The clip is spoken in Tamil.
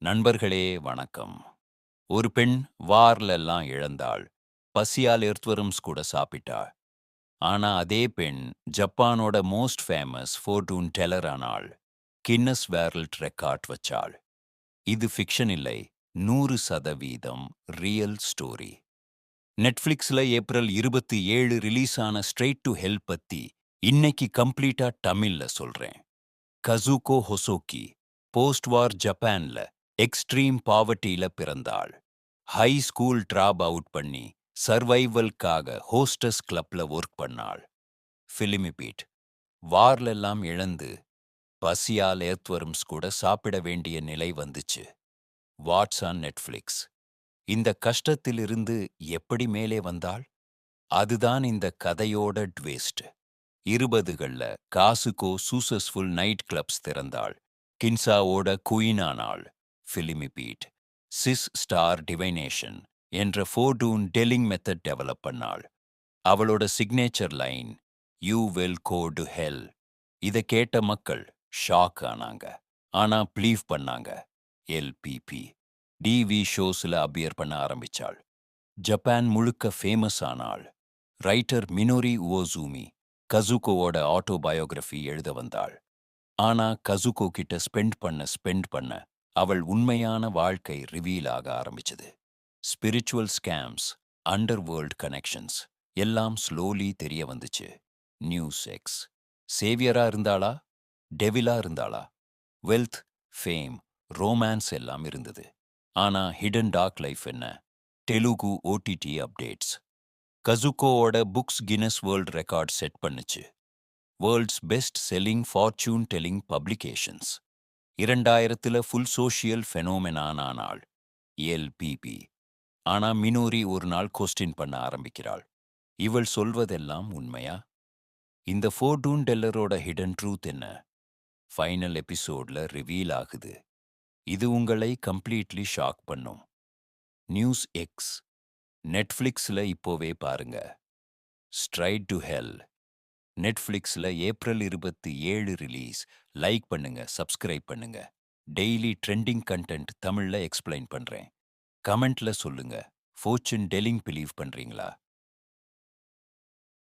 நண்பர்களே வணக்கம். ஒரு பெண் வார்ல எல்லாம் இழந்தாள். பசியால் எர்த்வர்ம்ஸ் கூட சாப்பிட்டாள். ஆனா அதே பெண் ஜப்பானோட மோஸ்ட் ஃபேமஸ் ஃபோர்டூன் டெல்லர் ஆனாள். கின்னஸ் வேர்ல்ட் ரெக்கார்ட் வச்சாள். இது ஃபிக்ஷன் இல்லை, 100% ரியல் ஸ்டோரி. நெட்ஃப்ளிக்ஸ்ல ஏப்ரல் 27 ரிலீஸ் ஆன ஸ்ட்ரெயிட் டு ஹெல் பத்தி இன்னைக்கு கம்ப்ளீட்டா தமிழ்ல சொல்றேன். கசுகோ ஹொசோகி போஸ்ட் வார் ஜப்பான்ல எக்ஸ்ட்ரீம் பாவர்ட்டியில பிறந்தாள். ஹை ஸ்கூல் ட்ராப் அவுட் பண்ணி சர்வைவல்காக ஹோஸ்டஸ் கிளப்ல ஒர்க் பண்ணாள். பிலிமிபீட் வார்ல எல்லாம் இழந்து பசியால் எர்த்வர்ம்ஸ் கூட சாப்பிட வேண்டிய நிலை வந்துச்சு. What's on Netflix. இந்த கஷ்டத்திலிருந்து எப்படி மேலே வந்தாள்? அதுதான் இந்த கதையோட ட்விஸ்ட். 20கள்ல காசுகோ சூசஸ்ஃபுல் நைட் கிளப்ஸ் திறந்தாள். கின்சாவோட குயின் ஆனாள். பிலிமிபீட் சிஸ் ஸ்டார் டிவைனேஷன் என்ற ஃபோர்டூன் டெல்லிங் மெத்தட் டெவலப் பண்ணாள். அவளோட signature line you will go to hell. இதை கேட்ட மக்கள் ஷாக் ஆனாங்க. ஆனா ப்ளீவ் பண்ணாங்க. எல்பிபி டிவி ஷோஸ்ல அப்பியர் பண்ண ஆரம்பிச்சாள். ஜப்பான் முழுக்க ஃபேமஸ் ஆனாள். ரைட்டர் மினோரி உவோசூமி கசுகோவோட ஆட்டோபயோகிராஃபி எழுத வந்தாள். ஆனா கசுகோ கிட்ட ஸ்பெண்ட் பண்ண அவள் உண்மையான வாழ்க்கை ரிவீல் ஆக ஆரம்பிச்சது. Spiritual scams, underworld connections எல்லாம் ஸ்லோலி தெரிய வந்துச்சு. நியூஸ் எக்ஸ் சேவியரா இருந்தாளா, டெவிலா இருந்தாளா? வெல்த், ஃபேம், ரோமான்ஸ் எல்லாம் இருந்தது. ஆனா ஹிடன் டார்க் லைஃப் என்ன? Telugu OTT updates. கசுகோவோட books Guinness world record set பண்ணுச்சு. World's best selling fortune telling publications. 2000ல ஃபுல் சோஷியல் ஃபெனோமெனான் ஆனாள். எல்பிபி. ஆனா மினோரி ஒரு நாள் கொஸ்டின் பண்ண ஆரம்பிக்கிறாள். இவள் சொல்வதெல்லாம் உண்மையா? இந்த ஃபோர்டூன் டெல்லரோட ஹிடன் ட்ரூத் என்ன? ஃபைனல் எபிசோட்ல ரிவீல் ஆகுது. இது உங்களை கம்ப்ளீட்லி ஷாக் பண்ணும். நியூஸ் எக்ஸ் நெட்ஃப்ளிக்ஸ்ல இப்போவே பாருங்க. ஸ்ட்ரைட் டு ஹெல் நெட்ஃப்ளிக்ஸ்ல ஏப்ரல் 27 ரிலீஸ். லைக் பண்ணுங்க, சப்ஸ்கிரைப் பண்ணுங்க. டெய்லி ட்ரெண்டிங் கண்டென்ட் தமிழ்ல எக்ஸ்பிளைன் பண்றேன். கமெண்ட்ல சொல்லுங்க. ஃபோர்ச்சூன் டெல்லிங் பிலீவ் பண்றீங்களா?